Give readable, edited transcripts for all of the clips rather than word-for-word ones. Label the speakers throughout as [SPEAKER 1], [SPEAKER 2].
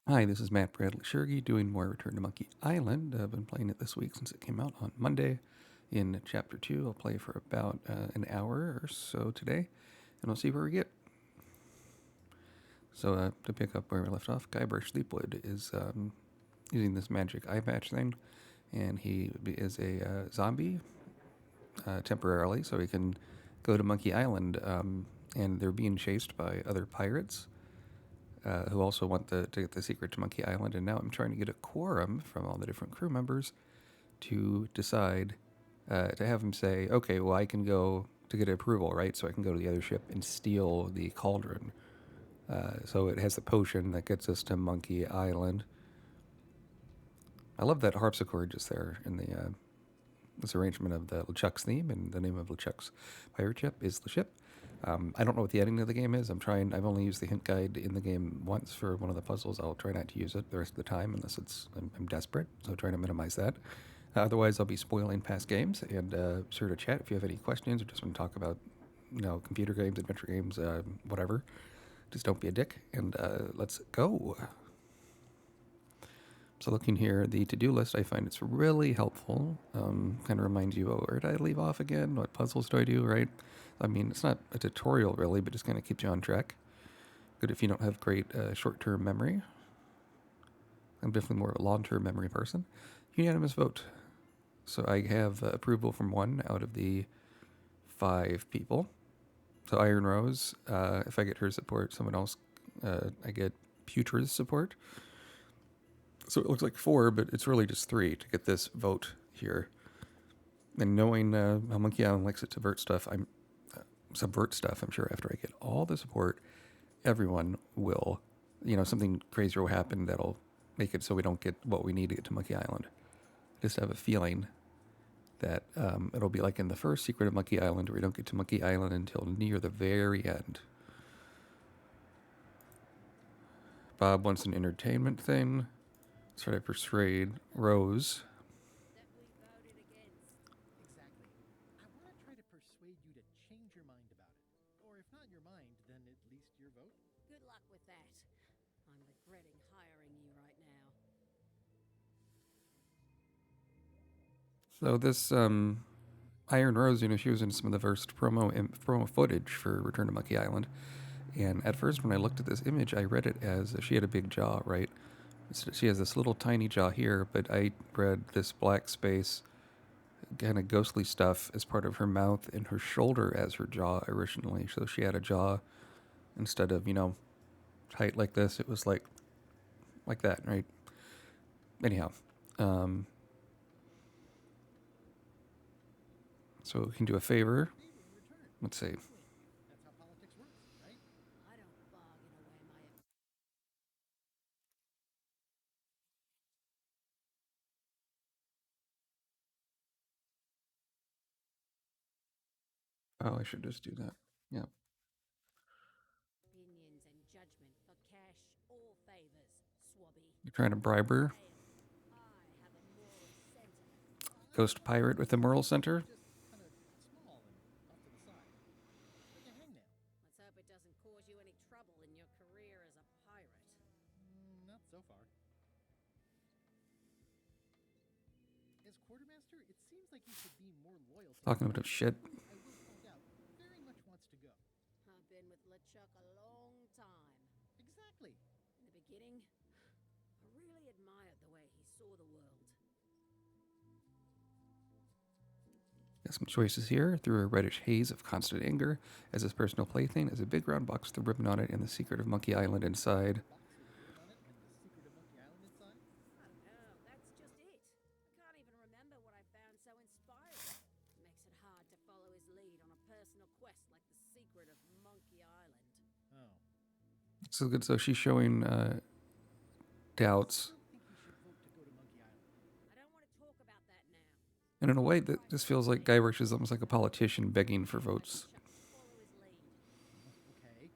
[SPEAKER 1] Hi, this is Matt Bradley-Tschirgi doing more Return to Monkey Island. I've been playing it this week since it came out on Monday. In Chapter 2, I'll play for about an hour or so today, and we'll see where we get. So, to pick up where we left off, Guybrush Threepwood is using this magic eye patch thing, and he is a zombie temporarily, so he can go to Monkey Island, and they're being chased by other pirates who also want to get the secret to Monkey Island. And now I'm trying to get a quorum from all the different crew members to decide to have him say, okay, well, I can go to get approval, right? So I can go to the other ship and steal the cauldron. So it has the potion that gets us to Monkey Island. I love that harpsichord just there in the this arrangement of the LeChuck's theme, and the name of LeChuck's pirate ship is the ship. I don't know what the ending of the game is. I've only used the hint guide in the game once for one of the puzzles. I'll try not to use it the rest of the time unless I'm desperate. So trying to minimize that. Otherwise, I'll be spoiling past games. And sure to chat if you have any questions or just want to talk about, computer games, adventure games, whatever. Just don't be a dick. And let's go. So looking here, the to-do list, I find it's really helpful. Kind of reminds you, oh, where did I leave off again? What puzzles do I do, right? I mean, it's not a tutorial really, but just kind of keeps you on track. Good if you don't have great short-term memory. I'm definitely more of a long-term memory person. Unanimous vote. So I have approval from 1 out of the 5 people. So Iron Rose, if I get her support, someone else, I get Putra's support. So it looks like 4, but it's really just 3 to get this vote here. And knowing how Monkey Island likes it to subvert stuff, I'm sure after I get all the support, everyone will, something crazier will happen that'll make it so we don't get what we need to get to Monkey Island. I just have a feeling that it'll be like in the first Secret of Monkey Island, where we don't get to Monkey Island until near the very end. Bob wants an entertainment thing. So I persuade Rose.
[SPEAKER 2] That we voted against.
[SPEAKER 3] Exactly. I want to try to persuade you to change your mind about it. Or if not your mind, then at least your vote.
[SPEAKER 2] Good luck with that. I'm regretting hiring you right now.
[SPEAKER 1] So this Iron Rose, she was in some of the first promo footage for Return to Monkey Island. And at first, when I looked at this image, I read it as she had a big jaw, right? She has this little tiny jaw here, but I read this black space, kind of ghostly stuff as part of her mouth and her shoulder as her jaw originally. So she had a jaw instead of, tight like this. It was like that, right? Anyhow, um, so we can do a favor.
[SPEAKER 3] Favor in return.
[SPEAKER 1] Let's see.
[SPEAKER 3] Win-win. That's how politics works, right?
[SPEAKER 2] I don't bargain away my.
[SPEAKER 1] Oh, I should just do that. Yeah.
[SPEAKER 2] Opinions and judgment for cash or favors, Swabby.
[SPEAKER 1] You're trying to bribe her.
[SPEAKER 2] Fail. I have a moral center.
[SPEAKER 1] Ghost pirate with a moral center.
[SPEAKER 3] Just kind of small and off to the side. Like a hangnail.
[SPEAKER 2] Let's hope it doesn't cause you any trouble in your career as a pirate.
[SPEAKER 3] Not so far. As quartermaster, it seems like you should be more loyal to
[SPEAKER 1] Talking
[SPEAKER 3] your
[SPEAKER 1] about
[SPEAKER 3] men,
[SPEAKER 1] shit.
[SPEAKER 3] who, I will point out, very much wants to go.
[SPEAKER 2] I've been with LeChuck a long time.
[SPEAKER 3] Exactly.
[SPEAKER 2] In the beginning, I really admired the way he saw the world.
[SPEAKER 1] Got some choices here. Through a reddish haze of constant anger, as his personal plaything is a big round box with a ribbon on it and the secret of Monkey Island inside.
[SPEAKER 3] Box with a ribbon on it and the secret of Monkey Island inside?
[SPEAKER 2] I don't know, that's just it. I can't even remember what I found so inspiring. Makes it hard to follow his lead on a personal quest like the secret of Monkey Island.
[SPEAKER 3] Oh.
[SPEAKER 1] So good. So she's showing doubts.
[SPEAKER 3] I still think you should vote to go to Monkey Island.
[SPEAKER 2] I don't want to talk about that now.
[SPEAKER 1] And in a way, that this feels like Guybrush is almost like a politician begging for votes.
[SPEAKER 2] LeChuck to follow his lead.
[SPEAKER 3] Okay.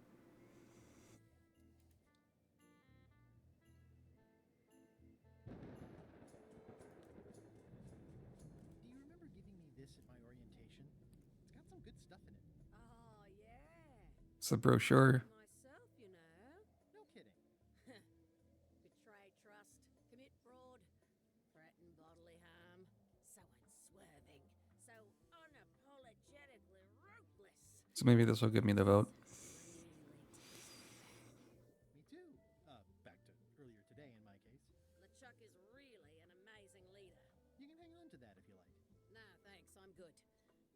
[SPEAKER 3] Do you remember giving me this at my orientation? It's got some good stuff in it.
[SPEAKER 2] Oh, yeah.
[SPEAKER 1] It's the brochure.
[SPEAKER 2] Myself, you know.
[SPEAKER 3] No kidding.
[SPEAKER 2] Betrayal
[SPEAKER 1] So maybe this will give me the vote.
[SPEAKER 3] Me too. Back to earlier today in my case.
[SPEAKER 2] LeChuck is really an amazing leader.
[SPEAKER 3] You can hang on to that if you like.
[SPEAKER 2] No, thanks, I'm good.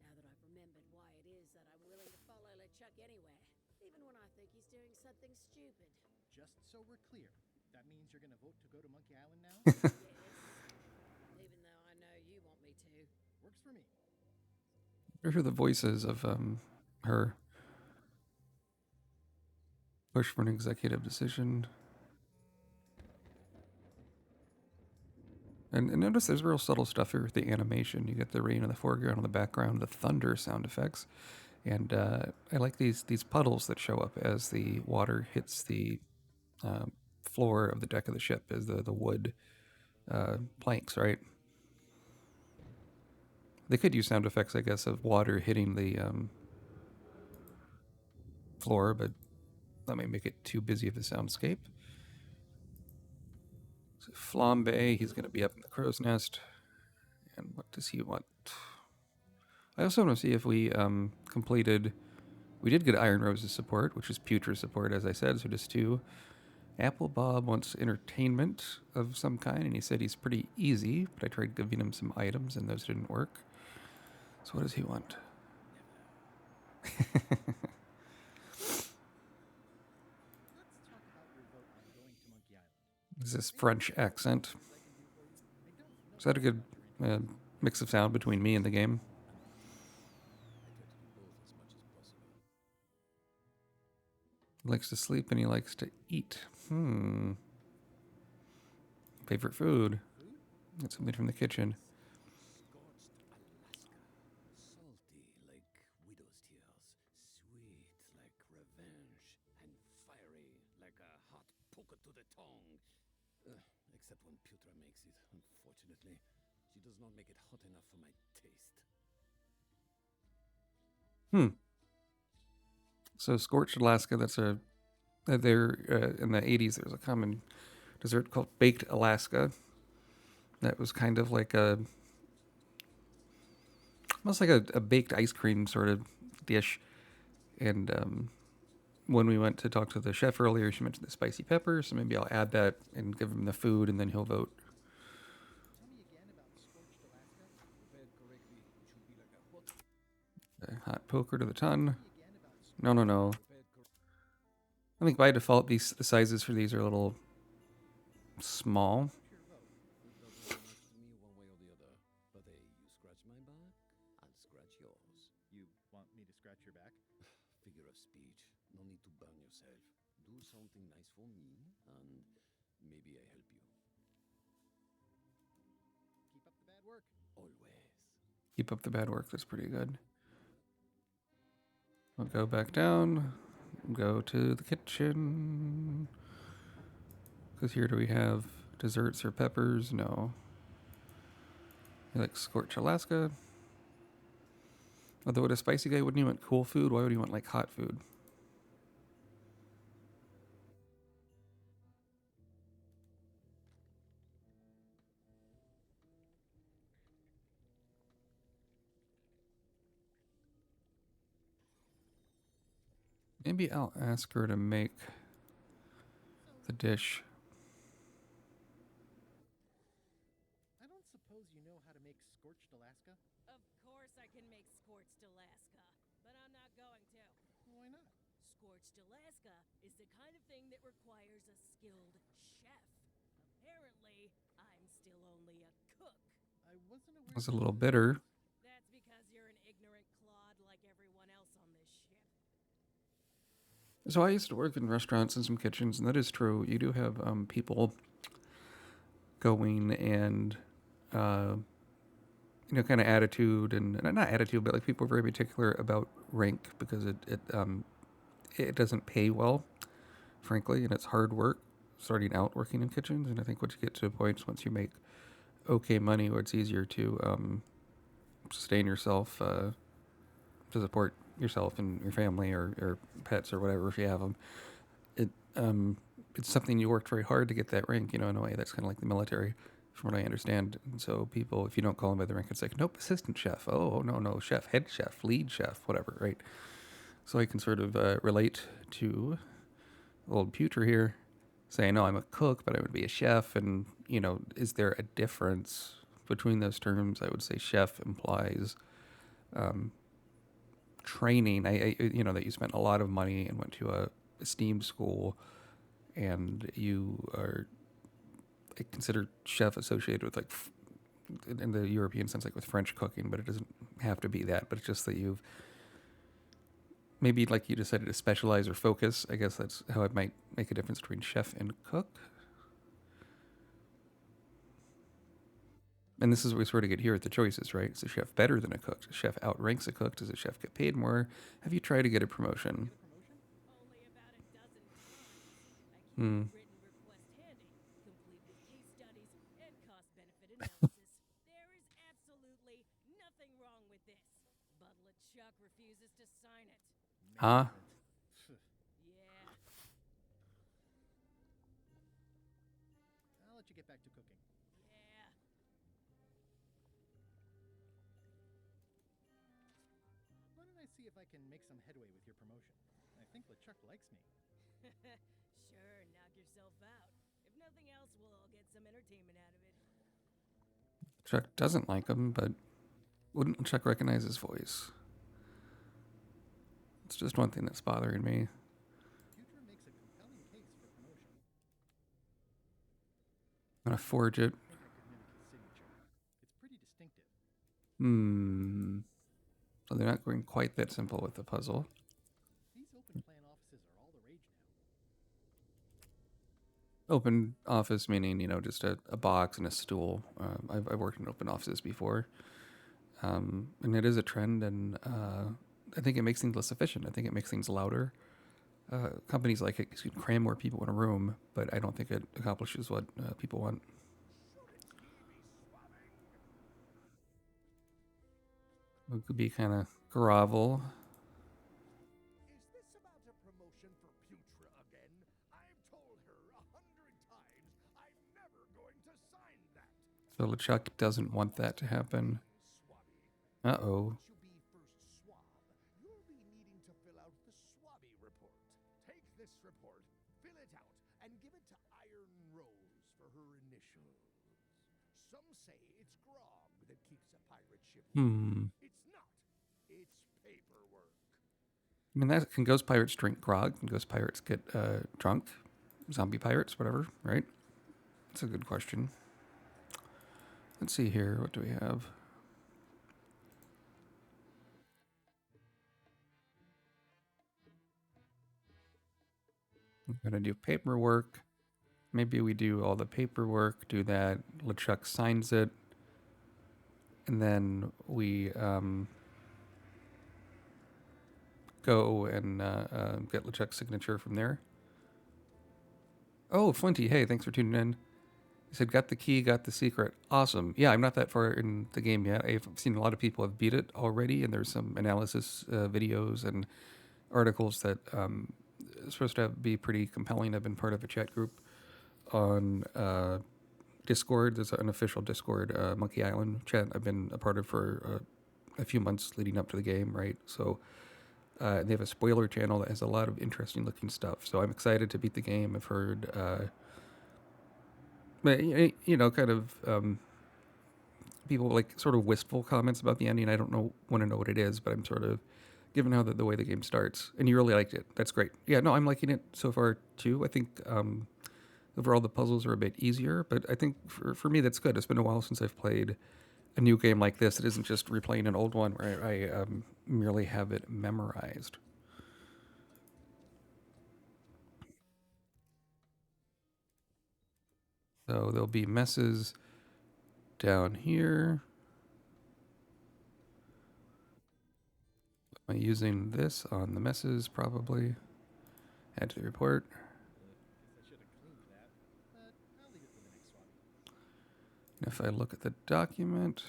[SPEAKER 2] Now that I've remembered why it is that I'm willing to follow LeChuck anywhere, even when I think he's doing something stupid.
[SPEAKER 3] Just so we're clear, that means you're gonna vote to go to Monkey Island now?
[SPEAKER 2] Yes. Even though I know you want me to.
[SPEAKER 3] Works for me.
[SPEAKER 1] I hear the voices of her. Push for an executive decision. And notice there's real subtle stuff here with the animation. You get the rain in the foreground, in the background, the thunder sound effects, and I like these puddles that show up as the water hits the floor of the deck of the ship, as the wood planks, right? They could use sound effects, I guess, of water hitting the floor, but that may make it too busy of a soundscape. So Flambe, he's going to be up in the crow's nest. And what does he want? I also want to see if we completed. We did get Iron Rose's support, which is Putra support, as I said, so just two. Apple Bob wants entertainment of some kind, and he said he's pretty easy, but I tried giving him some items, and those didn't work. So what does he want?
[SPEAKER 3] Let's talk about your vote on going to Monkey Island.
[SPEAKER 1] Is this French accent?
[SPEAKER 3] Things I can do for you. I don't know
[SPEAKER 1] Is that a good
[SPEAKER 3] if you're interested.
[SPEAKER 1] mix of sound between me and the game? He likes to sleep and he likes to eat. Favorite food? That's something from the kitchen.
[SPEAKER 4] Salty like widow's tears, sweet like revenge, and fiery like a hot poker to the tongue. Except when Putra makes it, unfortunately. She does not make it hot enough for my taste.
[SPEAKER 1] So scorched Alaska. That's a there in the 80s. There was a common dessert called baked Alaska. That was kind of like almost like a baked ice cream sort of dish. And when we went to talk to the chef earlier, she mentioned the spicy pepper. So maybe I'll add that and give him the food, and then he'll vote.
[SPEAKER 3] Tell me again about Scorched Alaska.
[SPEAKER 4] Prepared correctly, it should be like a hot.
[SPEAKER 1] Hot poker to the ton.
[SPEAKER 3] Tell me again about
[SPEAKER 1] No. I think by default, the sizes for these are a little small.
[SPEAKER 3] your vote.
[SPEAKER 4] It doesn't matter to me one way or the other. But hey, you scratch my back, I'll scratch yours.
[SPEAKER 3] You want me to scratch your back?
[SPEAKER 4] Figure of speech. No need to burn yourself. Do something nice for me, and maybe I help you.
[SPEAKER 3] Keep up the bad work.
[SPEAKER 4] Always.
[SPEAKER 1] Keep up the bad work. That's pretty good. We'll go back down. Go to the kitchen. Because here do we have desserts or peppers? No. You like Scorch Alaska? Although with a spicy guy, wouldn't he want cool food? Why would he want like hot food? Maybe I'll ask her to make the dish.
[SPEAKER 3] I don't suppose you know how to make Scorched Alaska?
[SPEAKER 2] Of course I can make scorched Alaska, but I'm not going to.
[SPEAKER 3] Why not?
[SPEAKER 2] Scorched Alaska is the kind of thing that requires a skilled chef. Apparently, I'm still only a cook.
[SPEAKER 3] I wasn't aware.
[SPEAKER 1] I was a little bitter.
[SPEAKER 2] That's because you're an ignorant clod like everyone else on this ship.
[SPEAKER 1] So I used to work in restaurants and some kitchens, and that is true. You do have people going and, kind of attitude and not attitude, but like people are very particular about rank because it doesn't pay well, frankly, and it's hard work starting out working in kitchens. And I think once you get to a point, once you make okay money, where it's easier to sustain yourself, to support yourself and your family or pets or whatever if you have them. It's something you worked very hard to get that rank, in a way that's kind of like the military, from what I understand. And so people, if you don't call them by the rank, it's like, nope, assistant chef. Oh, no, chef, head chef, lead chef, whatever, right? So I can sort of relate to old Pewter here, saying, "No, I'm a cook, but I would be a chef." And is there a difference between those terms? I would say chef implies training. That you spent a lot of money and went to a esteemed school, and you are, I consider chef associated with like in the European sense, like with French cooking, but it doesn't have to be that. But it's just that you've maybe like you decided to specialize or focus. I guess that's how it might make a difference between chef and cook. And this is what we sort of get here at the choices, right? Is a chef better than a cook? Does a chef outranks a cook? Does a chef get paid more? Have you tried to get a promotion?
[SPEAKER 2] Only about a dozen times. I keep
[SPEAKER 1] Hmm.
[SPEAKER 2] a written request handy, complete with case studies and cost-benefit analysis. There is absolutely nothing wrong with this, but LeChuck refuses to sign it.
[SPEAKER 1] Huh?
[SPEAKER 2] Yeah.
[SPEAKER 3] I'll let you get back to cooking.
[SPEAKER 2] Yeah.
[SPEAKER 3] Why don't I see if I can make some headway with your promotion? I think LeChuck likes me.
[SPEAKER 2] Sure, knock yourself out. If nothing else, we'll all get some entertainment out of it.
[SPEAKER 1] Chuck doesn't like him, but wouldn't Chuck recognize his voice? It's just one thing that's bothering me.
[SPEAKER 3] Future makes a compelling case for promotion.
[SPEAKER 1] I'm gonna forge it.
[SPEAKER 3] I think I could mimic his signature. It's pretty distinctive.
[SPEAKER 1] So they're not going quite that simple with the puzzle.
[SPEAKER 3] These open plan offices are all the rage now.
[SPEAKER 1] Open office meaning, just a box and a stool. I've worked in open offices before. And it is a trend, and I think it makes things less efficient. I think it makes things louder. Companies like it can cram more people in a room, but I don't think it accomplishes what people want. It could be kind of grovel.
[SPEAKER 5] Is this about a promotion for Putra again? I've told her 100 times I'm never going to sign that.
[SPEAKER 1] So LeChuck doesn't want that to happen.
[SPEAKER 5] Swabby.
[SPEAKER 1] Uh-oh.
[SPEAKER 5] Once you be first swab, you'll be needing to fill out the Swabby report. Take this report, fill it out, and give it to Iron Rose for her initials. Some say it's grog that keeps a pirate ship. It's not. It's paperwork.
[SPEAKER 1] I mean, that can Ghost Pirates drink grog? Can Ghost Pirates get drunk? Zombie pirates, whatever, right? That's a good question. Let's see here. What do we have? I'm going to do paperwork. Maybe we do all the paperwork, do that. LeChuck signs it. And then we go and get LeChuck's signature from there. Oh, Flinty, hey, thanks for tuning in. He said, got the key, got the secret. Awesome. Yeah, I'm not that far in the game yet. I've seen a lot of people have beat it already, and there's some analysis videos and articles that are supposed to be pretty compelling. I've been part of a chat group on Discord. There's an official Discord, Monkey Island chat I've been a part of for a few months leading up to the game, right? So they have a spoiler channel that has a lot of interesting looking stuff. So I'm excited to beat the game. I've heard, kind of people like sort of wistful comments about the ending. I don't want to know what it is, but I'm sort of, given how the way the game starts, and you really liked it. That's great. Yeah, no, I'm liking it so far too. I think overall the puzzles are a bit easier, but I think for me that's good. It's been a while since I've played a new game like this. It isn't just replaying an old one where I merely have it memorized. So there'll be messes down here. Am I using this on the messes? Probably. Add to the report.
[SPEAKER 3] Guess I should have cleaned that, but I'll leave it for the next swabby.
[SPEAKER 1] And if I look at the document,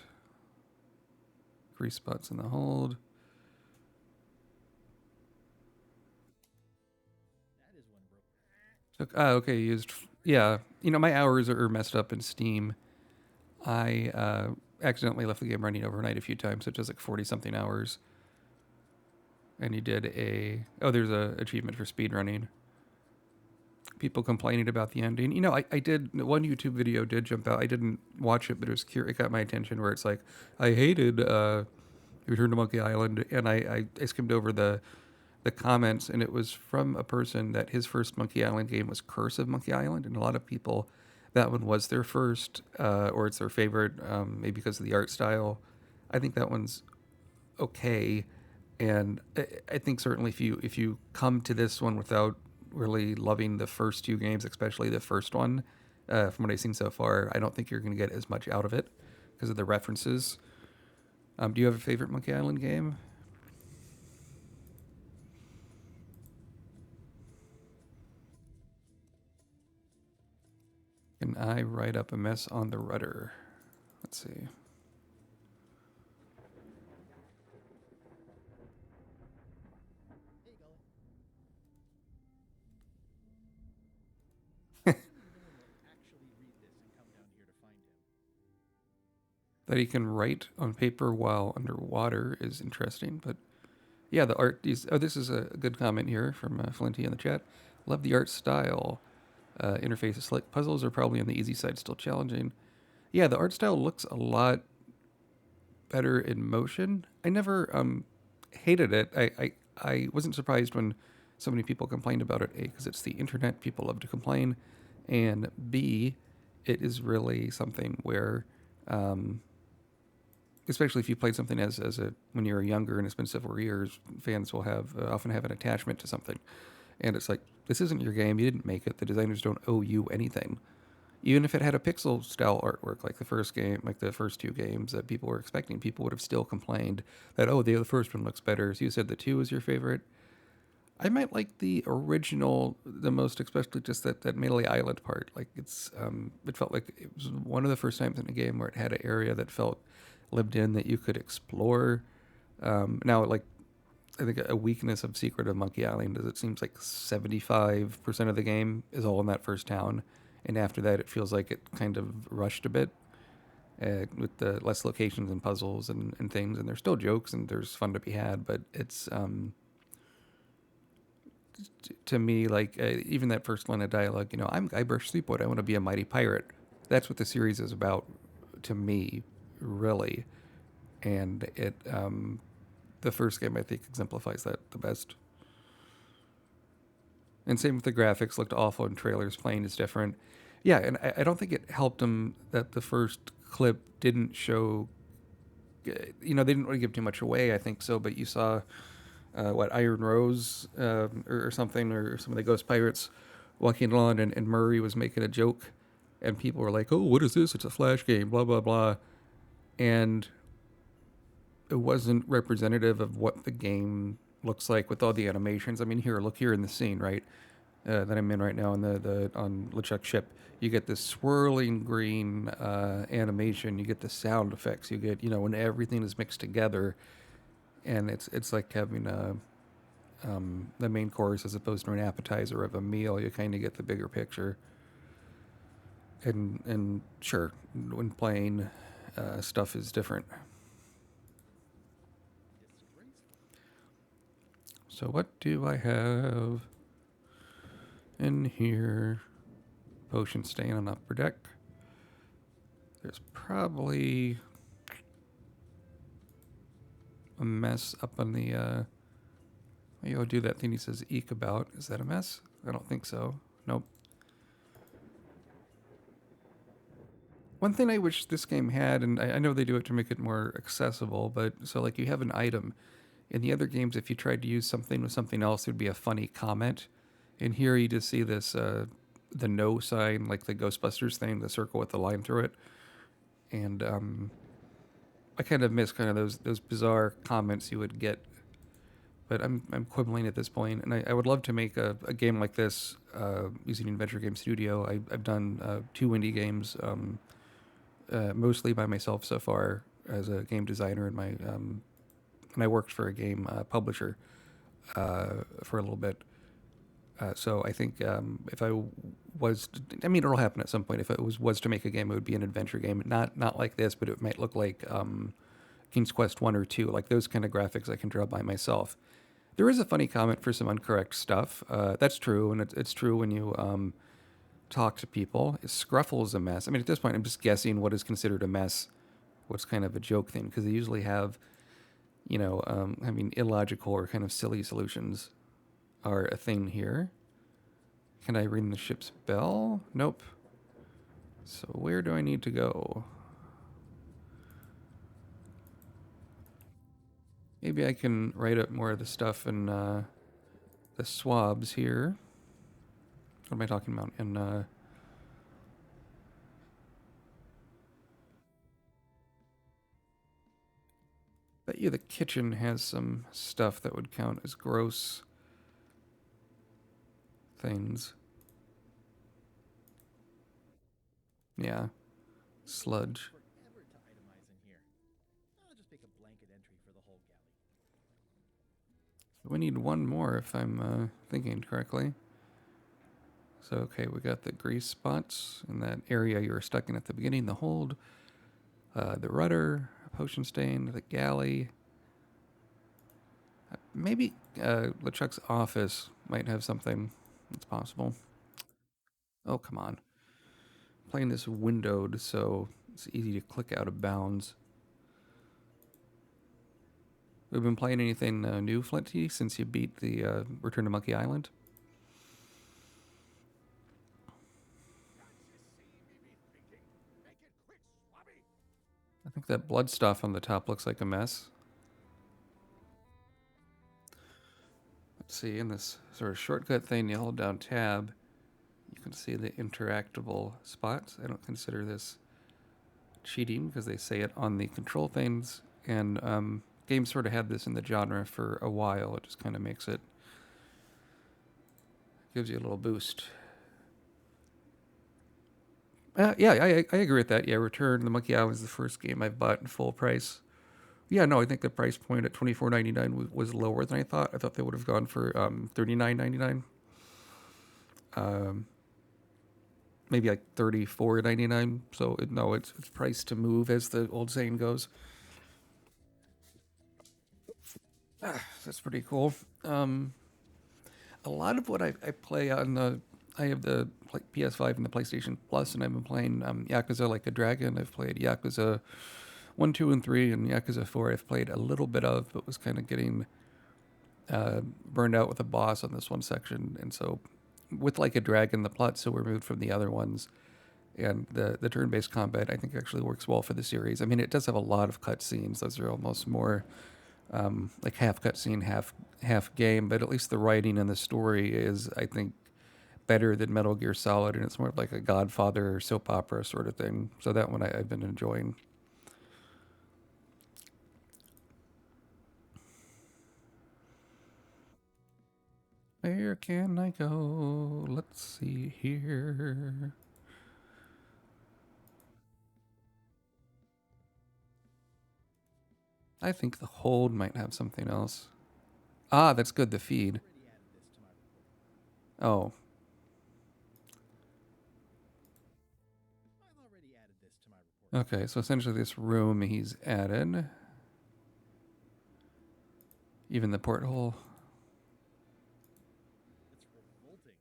[SPEAKER 1] grease spots in the hold.
[SPEAKER 3] That is one broke.
[SPEAKER 1] Okay, used. Yeah, my hours are messed up in Steam. I accidentally left the game running overnight a few times. So it does like 40 something hours. I and he did there's a achievement for speedrunning. People complaining about the ending. You know, I did, one YouTube video did jump out. I didn't watch it, but it got my attention where it's like, I hated Return to Monkey Island, and I skimmed over the comments, and it was from a person that his first Monkey Island game was Curse of Monkey Island, and a lot of people, that one was their first, or it's their favorite, maybe because of the art style. I think that one's okay, and I think certainly if you come to this one without really loving the first two games, especially the first one, from what I've seen so far, I don't think you're going to get as much out of it because of the references. Do you have a favorite Monkey Island game? Can I write up a mess on the rudder? Let's see.
[SPEAKER 3] Hey, Gully. Anyone will actually read this and come down here to find him.
[SPEAKER 1] That he can write on paper while underwater is interesting, but yeah, the art. This is a good comment here from Flinty in the chat. Love the art style. Interface is slick. Puzzles are probably on the easy side, still challenging. Yeah, the art style looks a lot better in motion. I never hated it. I wasn't surprised when so many people complained about it. A, because it's the internet, people love to complain, and B, it is really something where, especially if you played something as a when you're younger and it's been several years, fans will often have an attachment to something, and it's like, this isn't your game. You didn't make it. The designers don't owe you anything. Even if it had a pixel style artwork like the first game, like the first two games that people were expecting, people would have still complained that, oh, the first one looks better. So you said the 2 was your favorite. I might like the original the most, especially just that Melee Island part. Like it felt like it was one of the first times in a game where it had an area that felt lived in, that you could explore. Now, like, I think a weakness of Secret of Monkey Island is it seems like 75% of the game is all in that first town, and after that it feels like it kind of rushed a bit, with the less locations and puzzles and things, and there's still jokes and there's fun to be had, but it's to me, like, even that first line of dialogue, you know, I'm Guybrush Threepwood, I want to be a mighty pirate. That's what the series is about to me, really, and it the first game I think exemplifies that the best. And same with the graphics, looked awful in trailers, playing is different. Yeah, and I don't think it helped them that the first clip didn't show, you know, they didn't really give too much away, I think so, but you saw, Iron Rose, or something, or some of the Ghost Pirates walking along, and Murray was making a joke, and people were like, oh, what is this? It's a Flash game, blah, blah, blah. And it wasn't representative of what the game looks like with all the animations. I mean, look here in the scene, right, that I'm in right now on on LeChuck's ship. You get this swirling green animation. You get the sound effects. You get, you know, when everything is mixed together, and it's like having the main course as opposed to an appetizer of a meal. You kind of get the bigger picture. And sure, when playing, stuff is different. So what do I have in here? Potion staying on upper deck. There's probably a mess up on the, you'll do that thing he says eek about. Is that a mess? I don't think so. Nope. One thing I wish this game had, and I know they do it to make it more accessible, but so like you have an item. In the other games, if you tried to use something with something else, it would be a funny comment. And here you just see this, the no sign, like the Ghostbusters thing, the circle with the line through it. And I kind of miss kind of those bizarre comments you would get. But I'm quibbling at this point, and I would love to make a game like this using Adventure Game Studio. I've done 2 indie games, mostly by myself so far as a game designer, and I worked for a game publisher for a little bit. So I think if I was, I mean, it'll happen at some point. If it was to make a game, it would be an adventure game, not like this, but it might look like King's Quest 1 or 2, like those kind of graphics I can draw by myself. There is a funny comment for some incorrect stuff. That's true, and it's true when you talk to people. Scruffle's a mess. I mean, at this point, I'm just guessing what is considered a mess, what's kind of a joke thing, because they usually have, I mean, illogical or kind of silly solutions are a thing here. Can I ring the ship's bell? Nope. So where do I need to go? Maybe I can write up more of the stuff in the swabs here. What am I talking about? In bet you the kitchen has some stuff that would count as gross things. Yeah, sludge.
[SPEAKER 3] Forever to itemize in here. I'll just make a blanket entry for the whole galley.
[SPEAKER 1] We need one more if I'm thinking correctly. So, okay, we got the grease spots in that area you were stuck in at the beginning, the hold, the rudder, potion stain, the galley. Maybe LeChuck's office might have something that's possible. Oh, come on. Playing this windowed, so it's easy to click out of bounds. We've been playing anything new, Flinty, since you beat the Return to Monkey Island?
[SPEAKER 5] Make it quick, Swabby!
[SPEAKER 1] I think that blood stuff on the top looks like a mess. Let's see, in this sort of shortcut thing, you hold down tab, you can see the interactable spots. I don't consider this cheating because they say it on the control things, and games sort of had this in the genre for a while. It just kind of makes it, gives you a little boost. Yeah, I agree with that. Yeah, Return to Monkey Island is the first game I've bought in full price. Yeah, no, I think the price point at $24.99 was lower than I thought. I thought they would have gone for $39.99. Maybe like $34.99. So no, it's priced to move, as the old saying goes. That's pretty cool. A lot of what I play on I have the PS5 and the PlayStation Plus, and I've been playing Yakuza Like a Dragon. I've played Yakuza 1, 2, and 3, and Yakuza 4 I've played a little bit of, but was kind of getting burned out with a boss on this one section. And so with Like a Dragon, the plot's so removed from the other ones, and the turn-based combat, I think, actually works well for the series. I mean, it does have a lot of cutscenes. Those are almost more like half cutscene, half game, but at least the writing and the story is, I think, better than Metal Gear Solid, and it's more like a Godfather soap opera sort of thing. So that one I've been enjoying. Where can I go? Let's see here. I think the hold might have something else. Ah, that's good, the feed.
[SPEAKER 3] Already added this to my report.
[SPEAKER 1] Oh,
[SPEAKER 3] I've already added this to my report.
[SPEAKER 1] okay, so essentially this room he's added. Even the porthole.
[SPEAKER 3] It's revolting,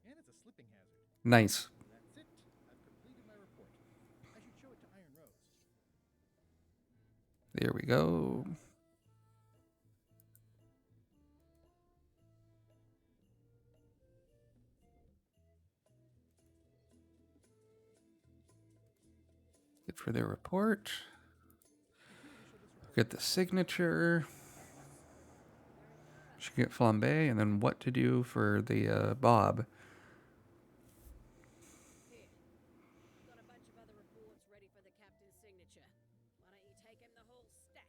[SPEAKER 3] and it's a slipping hazard.
[SPEAKER 1] Nice.
[SPEAKER 3] That's it. I've completed my report. I should show it to Iron Rose.
[SPEAKER 1] There we go. Good for their report. Get the signature. Should get flambe, and then what to do for the Bob.
[SPEAKER 2] Here. I've got a bunch of other reports ready for the captain's signature. Why don't you take him the whole stack?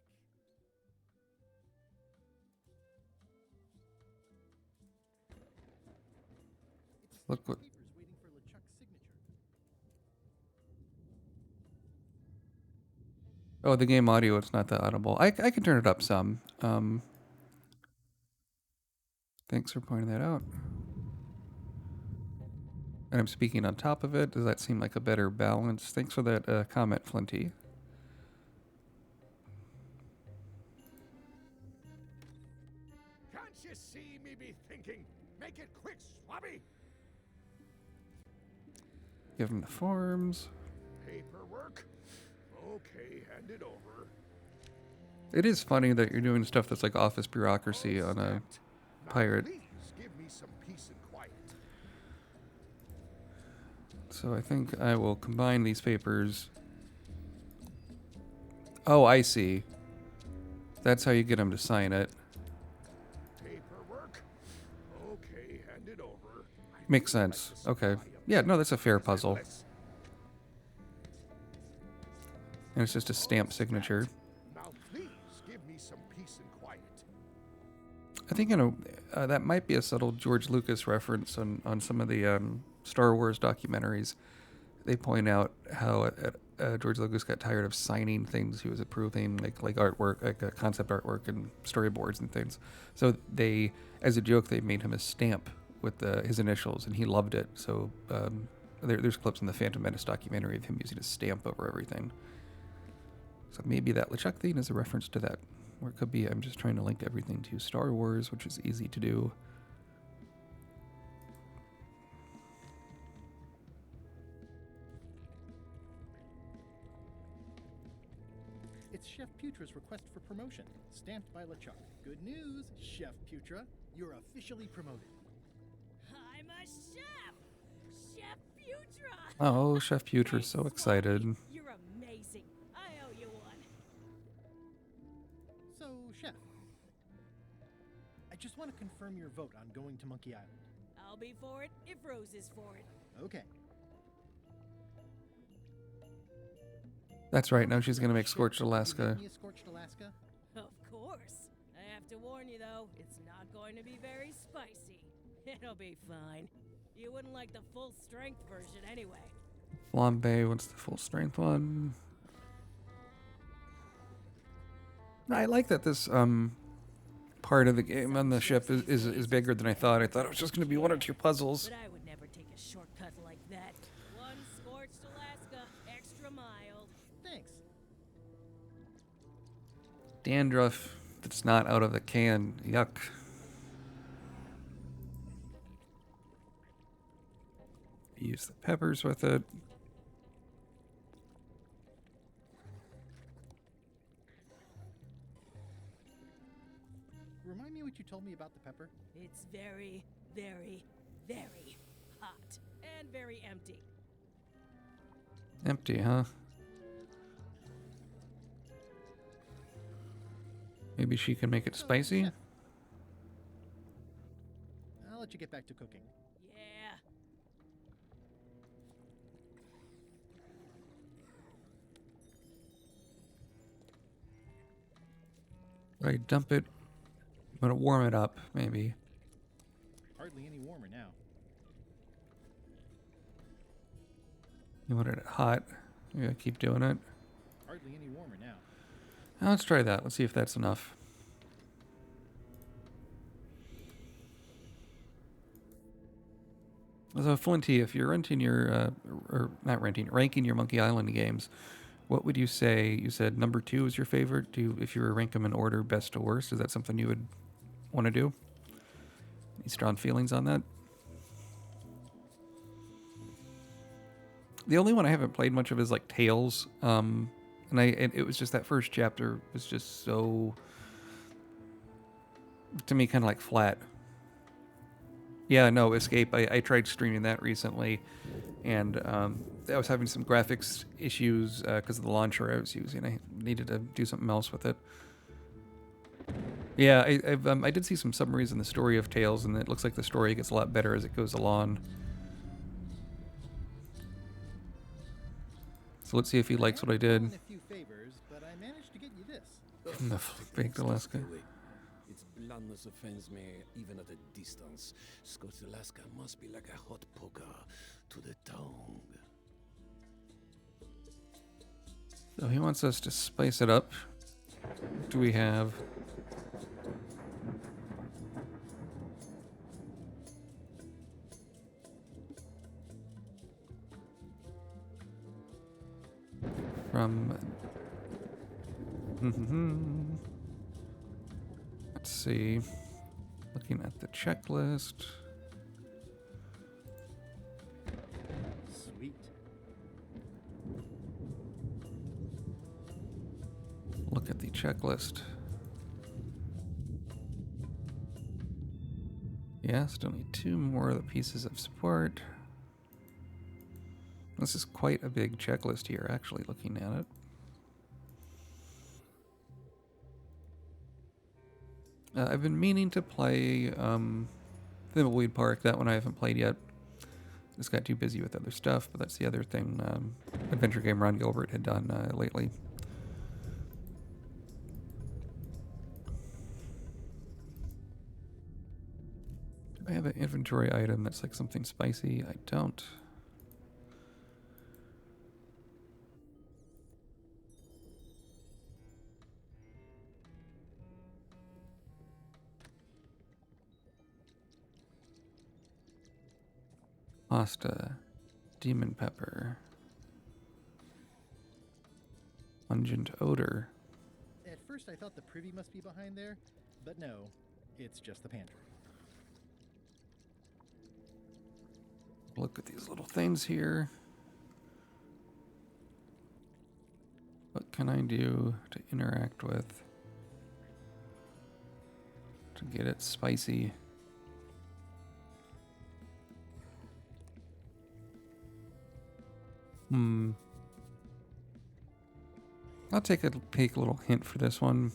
[SPEAKER 3] It's
[SPEAKER 1] Look what.
[SPEAKER 3] papers waiting for LeChuck's signature.
[SPEAKER 1] Oh, the game audio, it's not that audible. I can turn it up some. Thanks for pointing that out. And I'm speaking on top of it. Does that seem like a better balance? Thanks for that comment, Flinty.
[SPEAKER 5] Can't you see me be thinking? Make it quick, Swabby!
[SPEAKER 1] Give him the forms.
[SPEAKER 5] Paperwork? Okay, hand it over.
[SPEAKER 1] It is funny that you're doing stuff that's like office bureaucracy on a
[SPEAKER 5] Stacked. Now
[SPEAKER 1] pirate.
[SPEAKER 5] please give me some peace and quiet.
[SPEAKER 1] So I think I will combine these papers. Oh, I see. That's how you get him to sign it.
[SPEAKER 5] Paperwork? Okay, hand it over. I
[SPEAKER 1] Makes
[SPEAKER 5] do like
[SPEAKER 1] sense.
[SPEAKER 5] the
[SPEAKER 1] Okay.
[SPEAKER 5] supply of
[SPEAKER 1] Yeah, no, that's a fair
[SPEAKER 5] papers and
[SPEAKER 1] puzzle.
[SPEAKER 5] lists.
[SPEAKER 1] And it's just a stamp signature.
[SPEAKER 5] Now please give me some peace and quiet.
[SPEAKER 1] I think, that might be a subtle George Lucas reference on some of the Star Wars documentaries. They point out how George Lucas got tired of signing things he was approving, like artwork, like concept artwork and storyboards and things. So they, as a joke, they made him a stamp with his initials, and he loved it. So there's clips in the Phantom Menace documentary of him using a stamp over everything. So maybe that LeChuck thing is a reference to that. Or it could be I'm just trying to link everything to Star Wars, which is easy to do.
[SPEAKER 3] It's Chef Putra's request for promotion, stamped by LeChuck. Good news, Chef Putra. You're officially promoted.
[SPEAKER 2] I'm a chef! Chef Putra!
[SPEAKER 1] Oh, Chef Putra's so
[SPEAKER 2] Thanks,
[SPEAKER 1] excited.
[SPEAKER 2] Swabby. You're amazing. I owe you one.
[SPEAKER 3] So, Chef, I just want to confirm your vote on going to Monkey Island.
[SPEAKER 2] I'll be for it if Rose is for it.
[SPEAKER 3] Okay.
[SPEAKER 1] That's right. Now she's gonna make
[SPEAKER 3] Chef,
[SPEAKER 1] Scorched
[SPEAKER 3] will you
[SPEAKER 1] Alaska.
[SPEAKER 3] make me a Scorched Alaska?
[SPEAKER 2] Of course. I have to warn you, though, it's not going to be very spicy. It'll be fine. You wouldn't like the full strength version anyway.
[SPEAKER 1] Flambe, what's the full strength one? I like that this part of the game on the ship is bigger than I thought. I thought it was just gonna be one or two puzzles.
[SPEAKER 2] But I would never take a shortcut like that. One scorched Alaska, extra mild.
[SPEAKER 3] Thanks.
[SPEAKER 1] Dandruff that's not out of the can. Yuck. Use the peppers with it.
[SPEAKER 3] Remind me what you told me about the pepper.
[SPEAKER 2] It's very, very, very hot. And very empty.
[SPEAKER 1] Empty, huh? Maybe she can make it
[SPEAKER 3] So,
[SPEAKER 1] spicy?
[SPEAKER 3] Chef, I'll let you get back to cooking.
[SPEAKER 2] Yeah.
[SPEAKER 1] Right, dump it. I'm gonna warm it up, maybe.
[SPEAKER 3] Hardly any warmer now.
[SPEAKER 1] You wanted it hot. You gotta keep doing it.
[SPEAKER 3] Hardly any warmer now.
[SPEAKER 1] Now let's try that. Let's see if that's enough. So Flinty, if you're renting your, or not renting, ranking your Monkey Island games, what would you say? You said number 2 is your favorite. If you were to rank them in order, best to worst, is that something you would want to do? Any strong feelings on that? The only one I haven't played much of is like Tales, and it was just that first chapter was just so, to me, kind of like flat. Yeah, no, Escape. I tried streaming that recently, and I was having some graphics issues because of the launcher I was using. I needed to do something else with it. Yeah, I did see some summaries in the story of Tales, and it looks like the story gets a lot better as it goes along. So let's see if he likes what I did.
[SPEAKER 3] A few favors, but I managed to get you this.
[SPEAKER 1] From the baked Alaska.
[SPEAKER 4] Its blandness offends me even at a distance. Scotch Alaska must be like a hot poker to the tongue.
[SPEAKER 1] So he wants us to spice it up. What do we have? From let's see. Looking at the checklist.
[SPEAKER 3] Sweet.
[SPEAKER 1] Look at the checklist. Yeah, still need 2 more of the pieces of support. This is quite a big checklist here, actually, looking at it. I've been meaning to play Thimbleweed Park. That one I haven't played yet. Just got too busy with other stuff, but that's the other thing Adventure Game Ron Gilbert had done lately. Do I have an inventory item that's like something spicy? I don't. Pasta, demon pepper, pungent odor.
[SPEAKER 3] At first I thought the privy must be behind there, but no, it's just the pantry.
[SPEAKER 1] Look at these little things here. What can I do to interact with to get it spicy? I'll take a little hint for this one.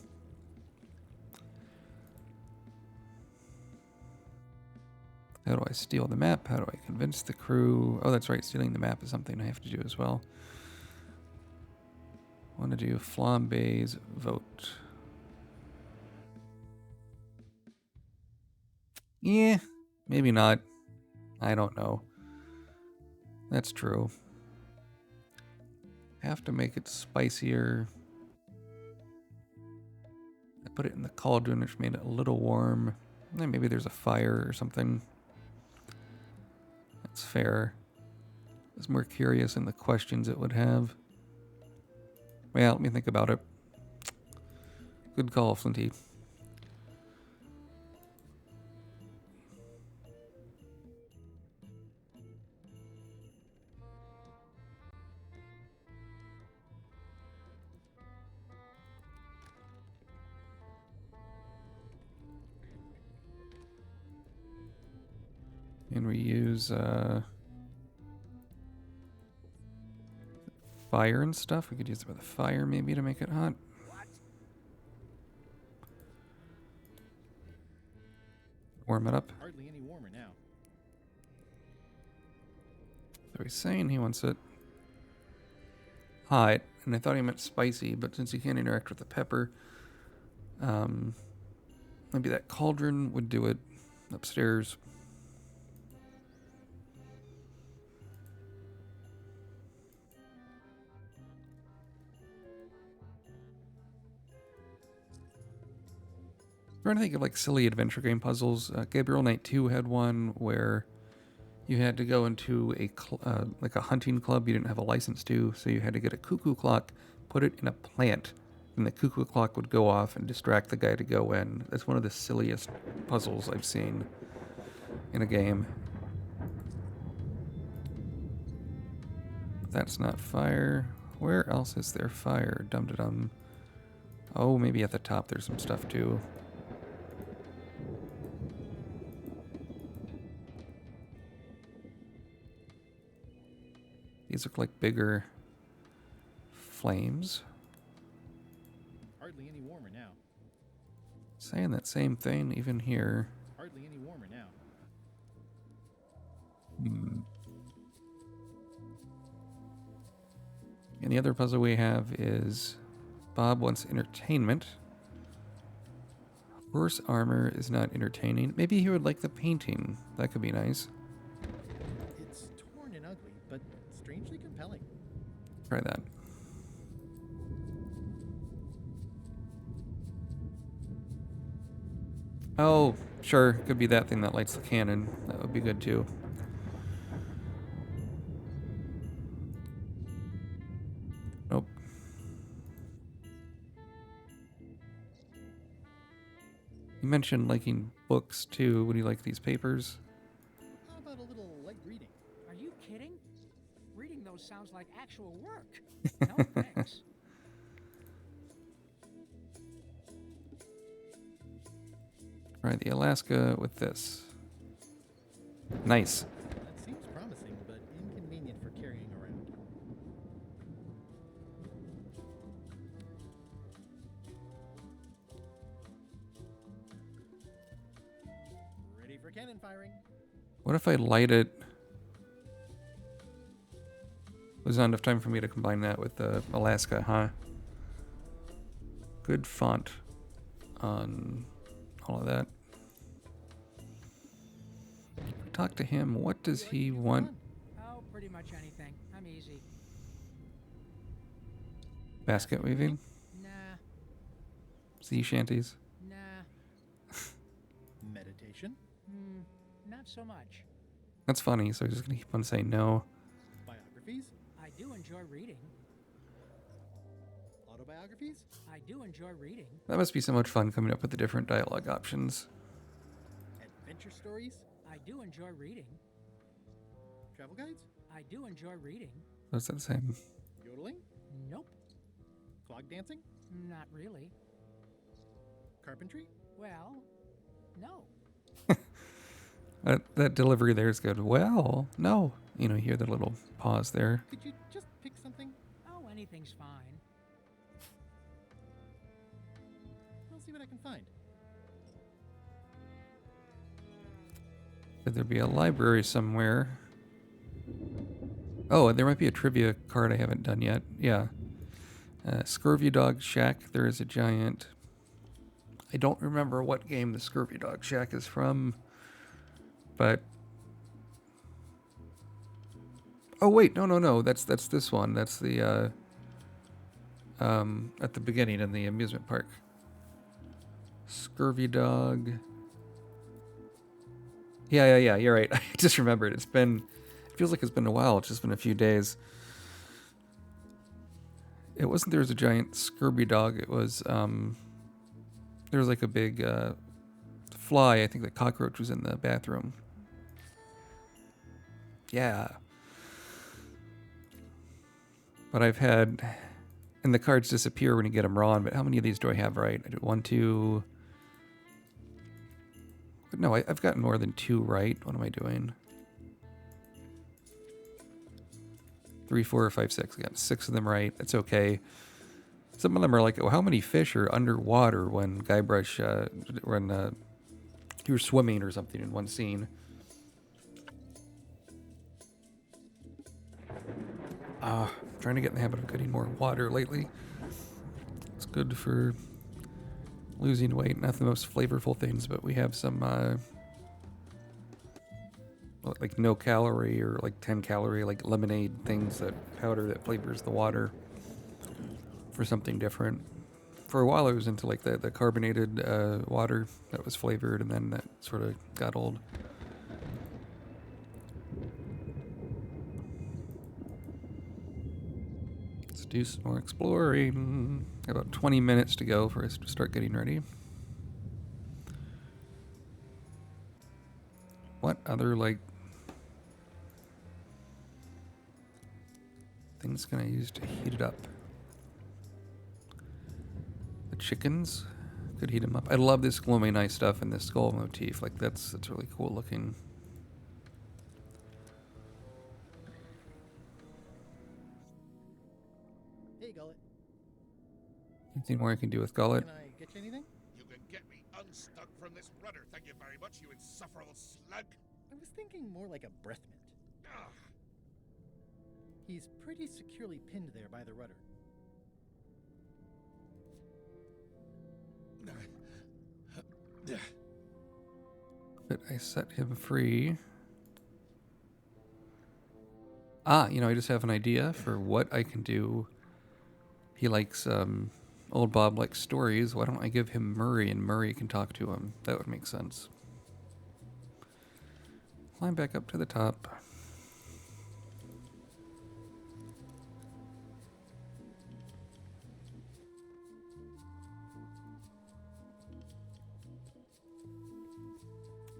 [SPEAKER 1] How do I steal the map? How do I convince the crew? Oh, that's right. Stealing the map is something I have to do as well. I want to do Flambe's vote. Yeah, maybe not. I don't know. That's true. Have to make it spicier. I put it in the cauldron, which made it a little warm. And maybe there's a fire or something. That's fair. I was more curious in the questions it would have. Well, let me think about it. Good call, Flinty. And we use fire and stuff. We could use it with a fire maybe to make it hot. Warm it up.
[SPEAKER 3] Hardly any warmer now.
[SPEAKER 1] So he's saying he wants it hot, and I thought he meant spicy, but since he can't interact with the pepper, maybe that cauldron would do it upstairs. I'm trying to think of like silly adventure game puzzles. Gabriel Knight 2 had one where you had to go into a like a hunting club you didn't have a license to, so you had to get a cuckoo clock, put it in a plant, and the cuckoo clock would go off and distract the guy to go in. That's one of the silliest puzzles I've seen in a game. That's not fire. Where else is there fire? Dum-da-dum. Oh, maybe at the top there's some stuff too. These look like bigger flames.
[SPEAKER 3] Hardly any warmer now.
[SPEAKER 1] Saying that same thing even here.
[SPEAKER 3] Hardly any warmer now.
[SPEAKER 1] And the other puzzle we have is Bob wants entertainment. Horse armor is not entertaining. Maybe he would like the painting. That could be nice.
[SPEAKER 3] It's torn and ugly, but strangely compelling.
[SPEAKER 1] Try that. Oh, sure. Could be that thing that lights the cannon. That would be good too. Nope. You mentioned liking books too. Would you like these papers?
[SPEAKER 3] How about a little light reading?
[SPEAKER 6] Are you kidding? Reading those sounds like actual work. No thanks.
[SPEAKER 1] Try the Alaska with this. Nice.
[SPEAKER 3] That seems promising, but inconvenient for carrying around. Ready for cannon firing.
[SPEAKER 1] What if I light it? There's not enough time for me to combine that with Alaska, huh? Good font on all of that. Talk to him. What does he want?
[SPEAKER 6] Oh, pretty much anything. I'm easy.
[SPEAKER 1] Basket weaving?
[SPEAKER 6] Nah,
[SPEAKER 1] Sea shanties?
[SPEAKER 6] nah.
[SPEAKER 3] Meditation.
[SPEAKER 6] Not so much.
[SPEAKER 1] That's funny, so he's just gonna keep on saying no.
[SPEAKER 3] Biographies.
[SPEAKER 6] I do enjoy reading.
[SPEAKER 3] Autobiographies.
[SPEAKER 6] I do enjoy reading.
[SPEAKER 1] That must be so much fun coming up with the different dialogue options.
[SPEAKER 3] Adventure stories.
[SPEAKER 6] I do enjoy reading.
[SPEAKER 3] Travel guides.
[SPEAKER 6] I do enjoy reading.
[SPEAKER 1] Those are the same.
[SPEAKER 3] Yodeling.
[SPEAKER 6] Nope,
[SPEAKER 3] Clog dancing.
[SPEAKER 6] not really.
[SPEAKER 3] Carpentry.
[SPEAKER 6] Well, no.
[SPEAKER 1] That delivery there is good. Well, no. You know, you hear the little pause there.
[SPEAKER 3] Could you just pick something?
[SPEAKER 6] Oh, anything's fine.
[SPEAKER 3] I'll see what I can find.
[SPEAKER 1] Could there be a library somewhere? Oh, there might be a trivia card I haven't done yet. Yeah. Scurvy Dog Shack. There is a giant. I don't remember what game the Scurvy Dog Shack is from, but. Oh wait, no. That's this one. That's the at the beginning in the amusement park. Scurvy Dog. Yeah. You're right. I just remembered. It feels like it's been a while. It's just been a few days. It wasn't there was a giant scurvy dog. It was there was like a big fly. I think the cockroach was in the bathroom. Yeah. But I've had, and the cards disappear when you get them wrong. But how many of these do I have right? I do 1, 2. No, I've gotten more than 2 right. What am I doing? 3, 4, 5, 6. I got 6 of them right. That's okay. Some of them are like, oh, how many fish are underwater when Guybrush, when you're swimming or something in one scene? Trying to get in the habit of getting more water lately. It's good for losing weight. Not the most flavorful things, but we have some like no calorie or like 10 calorie like lemonade things, that powder that flavors the water for something different. For a while I was into like the carbonated water that was flavored, and then that sort of got old. Let's do some more exploring. Got about 20 minutes to go for us to start getting ready. What other like things can I use to heat it up? The chickens could heat them up. I love this gloomy eye stuff and this skull motif. Like that's really cool looking.
[SPEAKER 3] Hey, Gullet.
[SPEAKER 1] Anything more I can do with Gullet?
[SPEAKER 3] Can I get you anything?
[SPEAKER 5] You can get me unstuck from this rudder, thank you very much, you insufferable slug.
[SPEAKER 3] I was thinking more like a breath mint.
[SPEAKER 5] Ugh.
[SPEAKER 3] He's pretty securely pinned there by the rudder.
[SPEAKER 1] But I set him free. I just have an idea for what I can do. He likes, old Bob likes stories. Why don't I give him Murray and Murray can talk to him? That would make sense. Climb back up to the top.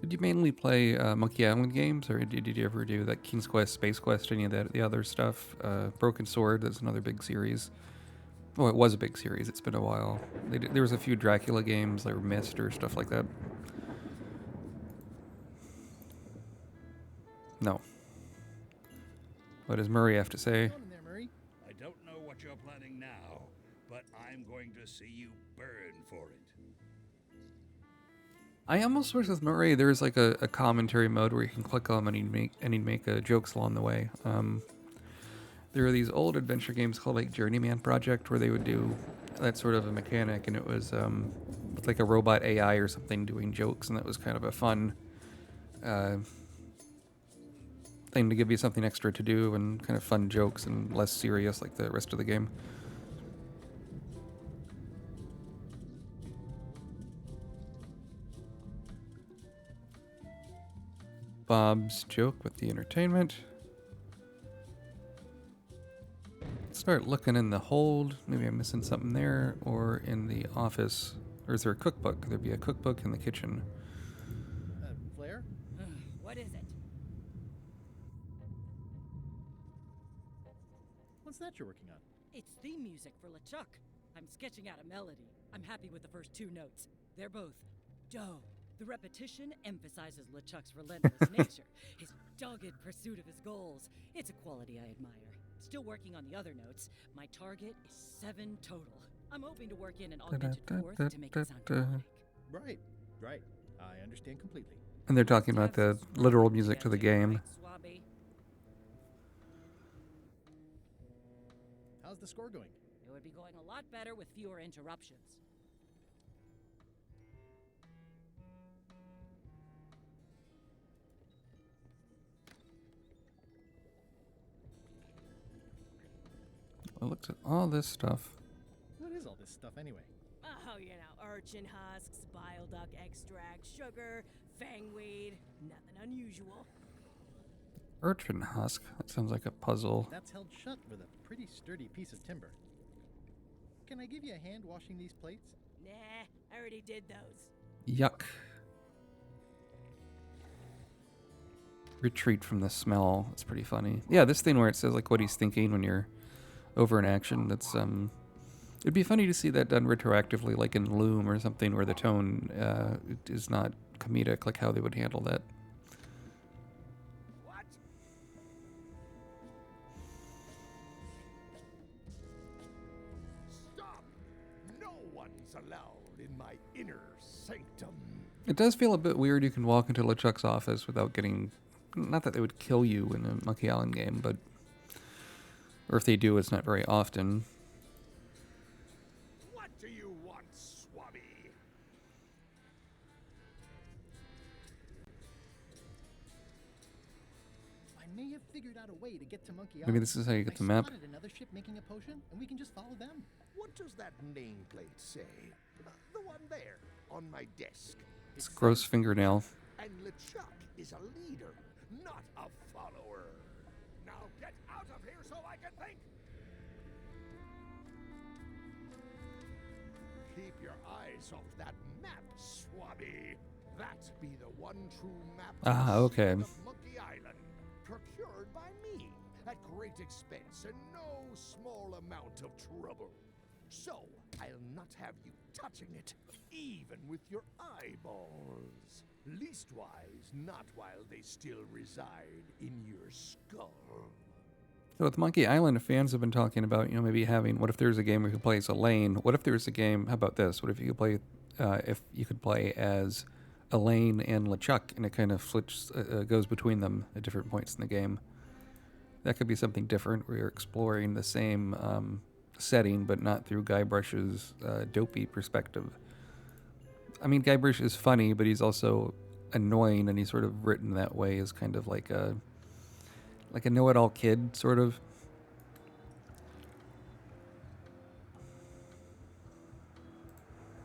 [SPEAKER 1] Did you mainly play Monkey Island games, or did you ever do that King's Quest, Space Quest, any of that, the other stuff? Broken Sword is another big series. Oh, it was a big series. It's been a while. There was a few Dracula games, like Myst or stuff like that. No. What does Murray have to say?
[SPEAKER 3] Come in there, Murray.
[SPEAKER 7] I don't know what you're planning now, but I'm going to see you burn for it.
[SPEAKER 1] I almost wish with Murray there's like a commentary mode where you can click on and he'd make jokes along the way. There are these old adventure games called like Journeyman Project where they would do that sort of a mechanic, and it was with like a robot AI or something doing jokes, and that was kind of a fun thing to give you something extra to do and kind of fun jokes and less serious like the rest of the game. Bob's joke with the entertainment. Start looking in the hold. Maybe I'm missing something there, or in the office. Or is there a cookbook? There'd be a cookbook in the kitchen.
[SPEAKER 3] Flair?
[SPEAKER 2] What is it?
[SPEAKER 3] What's that you're working on?
[SPEAKER 2] It's theme music for LeChuck. I'm sketching out a melody. I'm happy with the first 2 notes. They're both dope. The repetition emphasizes LeChuck's relentless nature, his dogged pursuit of his goals. It's a quality I admire. Still working on the other notes. My target is 7 total. I'm hoping to work in an augmented 4th to make it sound melodic.
[SPEAKER 3] Right. I understand completely.
[SPEAKER 1] And they're talking about the literal music to the game.
[SPEAKER 3] How's the score going?
[SPEAKER 2] It would be going a lot better with fewer interruptions.
[SPEAKER 1] I looked at all this stuff.
[SPEAKER 3] What is all this stuff anyway?
[SPEAKER 2] Oh, you know, urchin husks, bile duck extract, sugar, fangweed. Nothing unusual.
[SPEAKER 1] Urchin husk. That sounds like a puzzle.
[SPEAKER 3] That's held shut with a pretty sturdy piece of timber. Can I give you a hand washing these plates?
[SPEAKER 2] Nah, I already did those.
[SPEAKER 1] Yuck. Retreat from the smell. That's pretty funny. Yeah, this thing where it says like what he's thinking when you're over in action. That's it'd be funny to see that done retroactively, like in Loom or something, where the tone is not comedic, like how they would handle that.
[SPEAKER 5] What? Stop! No one's allowed in my inner sanctum.
[SPEAKER 1] It does feel a bit weird. You can walk into LeChuck's office without getting. Not that they would kill you in a Monkey Island game, but. Or if they do, it's not very often.
[SPEAKER 5] What do you want, Swabby?
[SPEAKER 3] I may have figured out a way to get to Monkey Island.
[SPEAKER 1] Maybe this is how you get the
[SPEAKER 3] I
[SPEAKER 1] map.
[SPEAKER 3] spotted another ship making a potion, and we can just follow them.
[SPEAKER 5] What does that nameplate say? The one there, on my desk.
[SPEAKER 1] It's gross fingernail.
[SPEAKER 5] And LeChuck is a leader, not a follower. Now get out of here so I can think! Keep your eyes off that map, Swabby. That be the one true map
[SPEAKER 1] Okay.
[SPEAKER 5] of Monkey Island, procured by me at great expense and no small amount of trouble. So, I'll not have you touching it, even with your eyeballs. Leastwise, not while they still reside in your skull.
[SPEAKER 1] So with Monkey Island, fans have been talking about, maybe having, what if there's a game where you could play as Elaine? What if there's a game, how about this? What if you could play as Elaine and LeChuck, and it kind of goes between them at different points in the game? That could be something different, where you're exploring the same setting, but not through Guybrush's dopey perspective. I mean, Guybrush is funny, but he's also annoying, and he's sort of written that way as kind of like a know-it-all kid, sort of.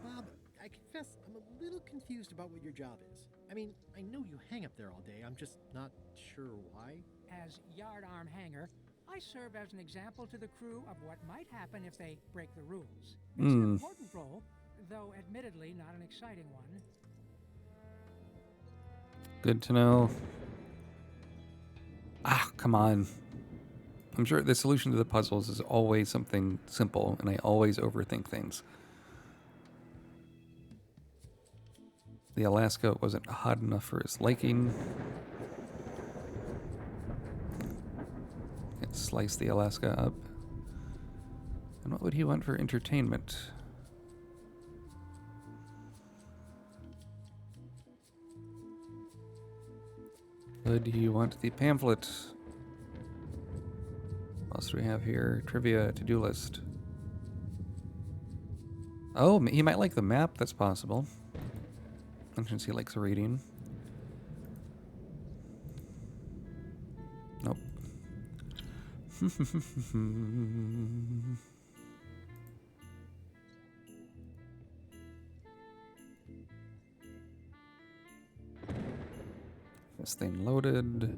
[SPEAKER 3] Bob, I confess I'm a little confused about what your job is. I mean, I know you hang up there all day. I'm just not sure why.
[SPEAKER 6] As yard arm hanger, I serve as an example to the crew of what might happen if they break the rules. It's an important role, though admittedly not an exciting one.
[SPEAKER 1] Good to know. Ah, come on. I'm sure the solution to the puzzles is always something simple, and I always overthink things. The Alaska wasn't hot enough for his liking. Can't slice the Alaska up. And what would he want for entertainment? Would he want the pamphlet? What else do we have here? Trivia, to-do list. Oh, he might like the map. That's possible. Since he likes reading. Nope. This thing loaded.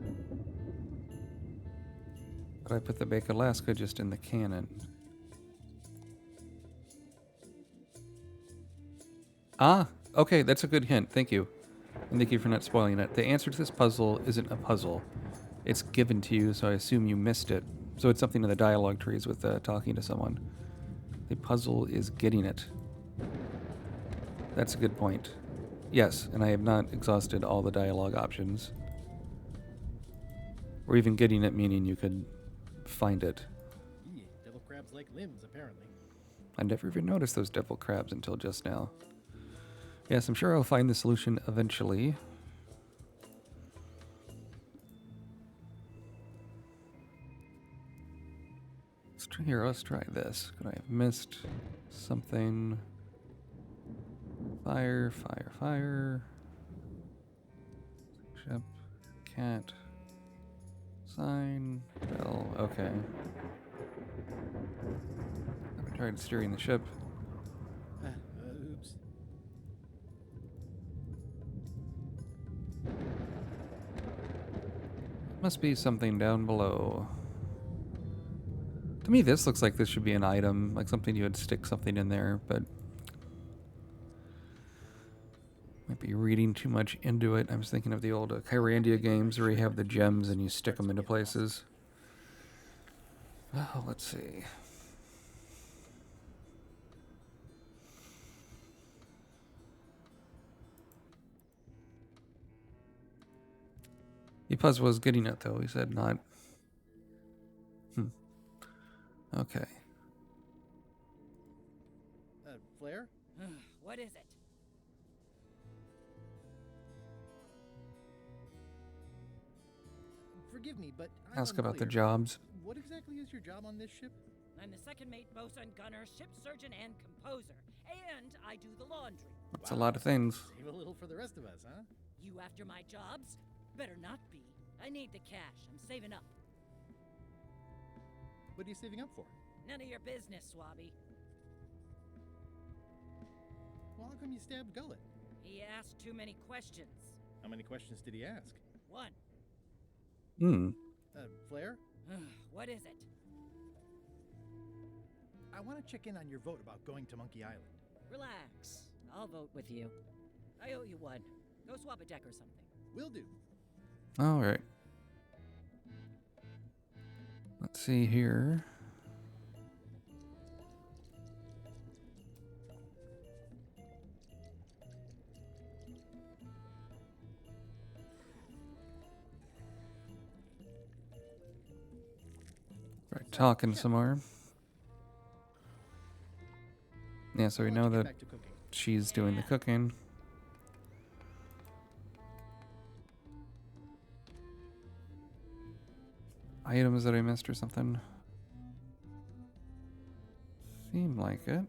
[SPEAKER 1] But I put the Bake Alaska just in the cannon. Ah, okay, that's a good hint. Thank you. And thank you for not spoiling it. The answer to this puzzle isn't a puzzle. It's given to you, so I assume you missed it. So it's something in the dialogue trees with talking to someone. The puzzle is getting it. That's a good point. Yes, and I have not exhausted all the dialogue options. Or even getting it, meaning you could find it.
[SPEAKER 3] Devil crabs like limbs, apparently.
[SPEAKER 1] I never even noticed those devil crabs until just now. Yes, I'm sure I'll find the solution eventually. Let's try this. Could I have missed something? Fire, fire, fire. Ship, cat, sign, bell. Okay. I tried steering the ship.
[SPEAKER 3] Oops.
[SPEAKER 1] Must be something down below. To me, this looks like this should be an item, like something you would stick something in there, but might be reading too much into it. I was thinking of the old Kyrandia games where you have the gems and you stick them into places. Oh, let's see. Ipaz was getting it, though. He said not. Okay.
[SPEAKER 3] Flair?
[SPEAKER 2] What is it?
[SPEAKER 3] Forgive me, but I'm
[SPEAKER 1] Ask about the
[SPEAKER 3] unfamiliar.
[SPEAKER 1] jobs.
[SPEAKER 3] What exactly is your job on this ship?
[SPEAKER 2] I'm the second mate, bosun, gunner, ship surgeon, and composer. And I do the laundry.
[SPEAKER 1] That's a lot of things.
[SPEAKER 3] Save a little for the rest of us, huh?
[SPEAKER 2] You after my jobs? Better not be. I need the cash. I'm saving up.
[SPEAKER 3] What are you saving up for?
[SPEAKER 2] None of your business, Swabby.
[SPEAKER 3] Well, how come you stabbed Gullet?
[SPEAKER 2] He asked too many questions.
[SPEAKER 3] How many questions did he ask?
[SPEAKER 2] One.
[SPEAKER 3] Flair?
[SPEAKER 2] What is it?
[SPEAKER 3] I want to check in on your vote about going to Monkey Island.
[SPEAKER 2] Relax. I'll vote with you. I owe you one. Go swap a deck or something.
[SPEAKER 3] Will do.
[SPEAKER 1] All right. Let's see here. Right, talking some more. Yeah, so we
[SPEAKER 3] I'll
[SPEAKER 1] know
[SPEAKER 3] let you get
[SPEAKER 1] that
[SPEAKER 3] back to cooking.
[SPEAKER 1] she's doing the cooking. Items that I missed or something? Seem like it.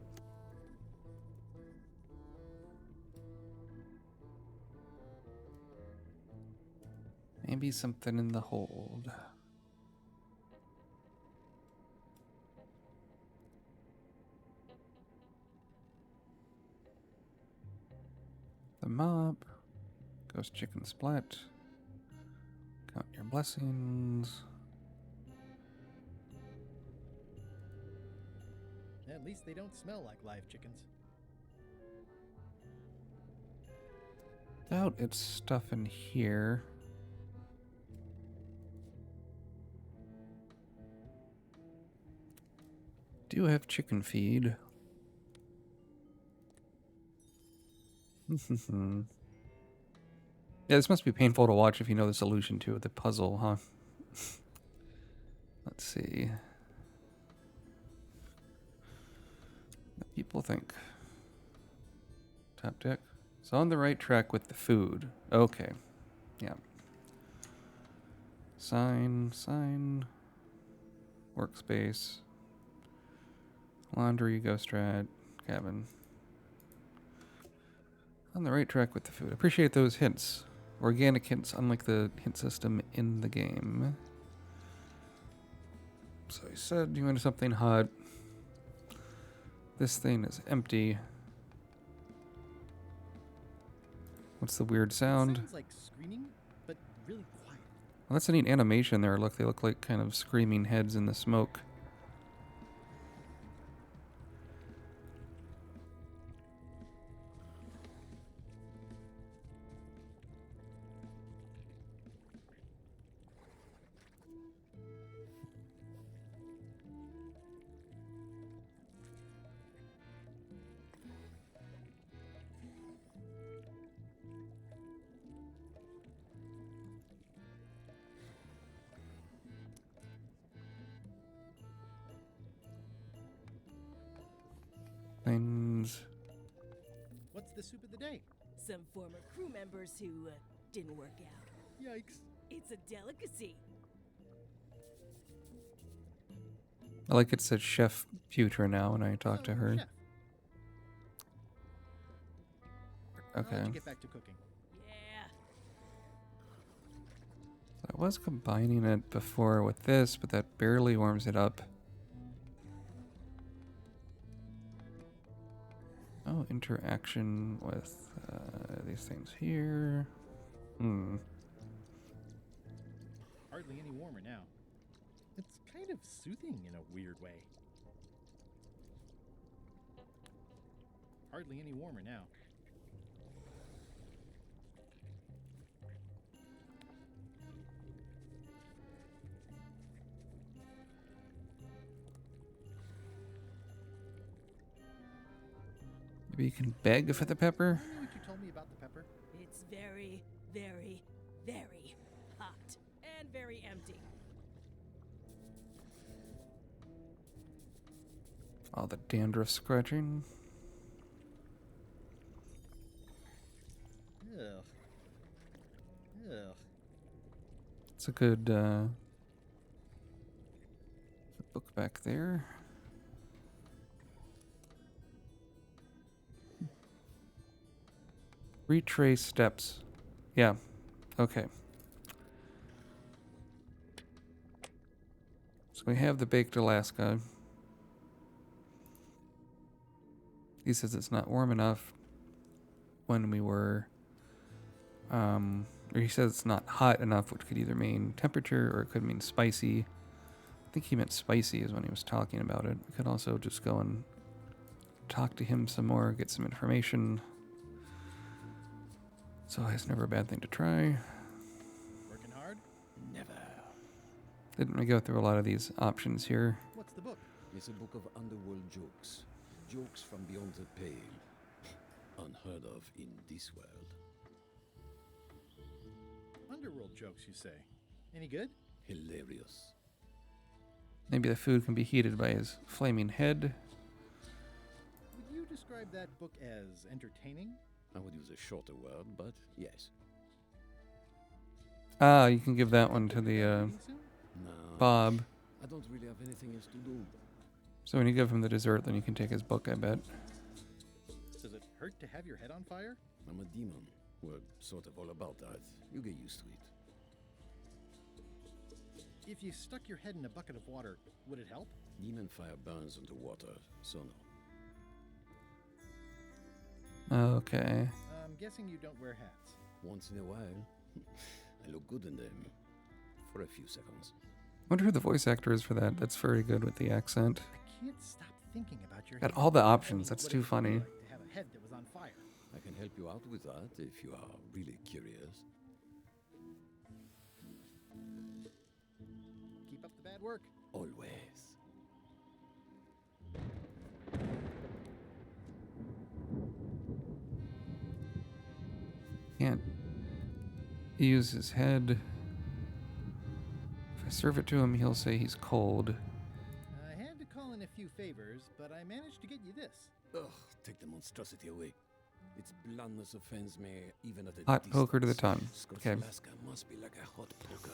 [SPEAKER 1] Maybe something in the hold. The mop. Ghost chicken splat. Count your blessings.
[SPEAKER 3] At least they don't smell like live chickens.
[SPEAKER 1] Doubt it's stuff in here. Do have chicken feed. Yeah, this must be painful to watch if you know the solution to the puzzle, huh? Let's see. What people think. Top deck. It's on the right track with the food. Okay. Yeah. Sign. Workspace. Laundry, ghost rat, cabin. On the right track with the food. Appreciate those hints. Organic hints, unlike the hint system in the game. So he said you wanted something hot. This thing is empty. What's the weird sound?
[SPEAKER 3] Sounds like screaming, but really quiet.
[SPEAKER 1] Well, that's a neat animation there. Look, they look like kind of screaming heads in the smoke. Things.
[SPEAKER 3] What's the soup of the day?
[SPEAKER 8] Some former crew members who didn't work out.
[SPEAKER 3] Yikes.
[SPEAKER 8] It's a delicacy.
[SPEAKER 1] I like it said Chef Future now when I talk to her.
[SPEAKER 3] Chef, I'll let
[SPEAKER 1] Okay.
[SPEAKER 3] you get back to cooking.
[SPEAKER 8] Yeah.
[SPEAKER 1] I was combining it before with this, but that barely warms it up. Oh, interaction with these things here.
[SPEAKER 3] Hardly any warmer now. It's kind of soothing in a weird way. Hardly any warmer now.
[SPEAKER 1] Maybe you can beg for the pepper?
[SPEAKER 3] Tell me what you told me about the pepper.
[SPEAKER 8] It's very, very, very hot. And very empty.
[SPEAKER 1] All the dandruff scratching.
[SPEAKER 3] Ugh. Ugh.
[SPEAKER 1] It's a good book back there. Retrace steps. Yeah. Okay. So we have the baked Alaska. He says it's not warm enough when we were, or he says it's not hot enough, which could either mean temperature or it could mean spicy. I think he meant spicy is when he was talking about it. We could also just go and talk to him some more, get some information. So it's never a bad thing to try.
[SPEAKER 3] Working hard?
[SPEAKER 4] Never.
[SPEAKER 1] Didn't we go through a lot of these options here?
[SPEAKER 3] What's the book?
[SPEAKER 4] It's a book of underworld jokes. Jokes from beyond the pale. Unheard of in this world.
[SPEAKER 3] Underworld jokes, you say? Any good?
[SPEAKER 4] Hilarious.
[SPEAKER 1] Maybe the food can be heated by his flaming head.
[SPEAKER 3] Would you describe that book as entertaining?
[SPEAKER 4] I would use a shorter word, but yes.
[SPEAKER 1] Ah, you can give that one to the
[SPEAKER 3] Reading soon?
[SPEAKER 4] No.
[SPEAKER 1] Bob.
[SPEAKER 4] I don't really have anything else to do.
[SPEAKER 1] So when you give him the dessert, then you can take his book, I bet.
[SPEAKER 3] Does it hurt to have your head on fire?
[SPEAKER 4] I'm a demon. We're sort of all about that. You get used to it.
[SPEAKER 3] If you stuck your head in a bucket of water, would it help?
[SPEAKER 4] Demon fire burns underwater, so no.
[SPEAKER 1] Okay.
[SPEAKER 3] I'm guessing you don't wear hats.
[SPEAKER 4] Once in a while, I look good in them. For a few seconds.
[SPEAKER 1] Wonder who the voice actor is for that. That's very good with the accent.
[SPEAKER 3] I can't stop thinking about your
[SPEAKER 1] Got
[SPEAKER 3] head.
[SPEAKER 1] all the
[SPEAKER 3] I
[SPEAKER 1] options.
[SPEAKER 3] mean,
[SPEAKER 1] That's
[SPEAKER 3] what
[SPEAKER 1] too
[SPEAKER 3] it would be
[SPEAKER 1] funny.
[SPEAKER 3] like to have a head that was on fire.
[SPEAKER 4] I can help you out with that if you are really curious.
[SPEAKER 3] Keep up the bad work.
[SPEAKER 4] Always.
[SPEAKER 1] Can't use his head. If I serve it to him, he'll say he's cold.
[SPEAKER 3] I had to call in a few favors, but I managed to get you this.
[SPEAKER 4] Ugh, take the monstrosity away. Its blandness offends me even at a
[SPEAKER 1] Hot
[SPEAKER 4] distance.
[SPEAKER 1] poker to the tongue.
[SPEAKER 4] Scotch
[SPEAKER 1] Okay.
[SPEAKER 4] Alaska must be like a hot poker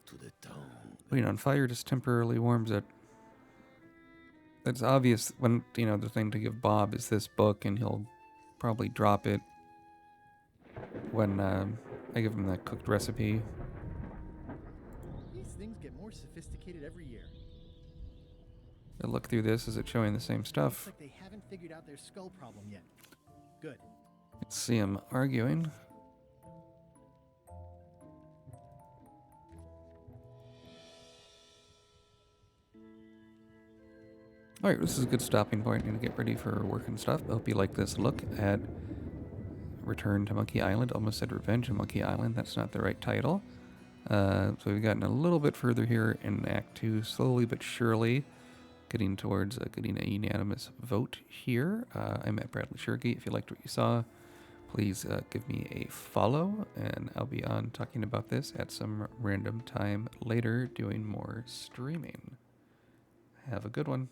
[SPEAKER 4] to the tongue.
[SPEAKER 1] Putting on fire just temporarily warms it. It's obvious when, the thing to give Bob is this book, and he'll probably drop it when I give him that cooked recipe.
[SPEAKER 3] These things get more sophisticated every year.
[SPEAKER 1] I look through this. Is it showing the same
[SPEAKER 3] Looks
[SPEAKER 1] stuff?
[SPEAKER 3] like they haven't figured out their skull problem yet. Good.
[SPEAKER 1] Let's see him arguing. Alright, this is a good stopping point. I'm going to get ready for work and stuff. I hope you like this look at Return to Monkey Island. Almost said Revenge of Monkey Island. That's not the right title. So we've gotten a little bit further here in Act 2, slowly but surely, getting towards getting a unanimous vote here. I'm at Bradley-Tschirgi. If you liked what you saw, please give me a follow, and I'll be on talking about this at some random time later, doing more streaming. Have a good one.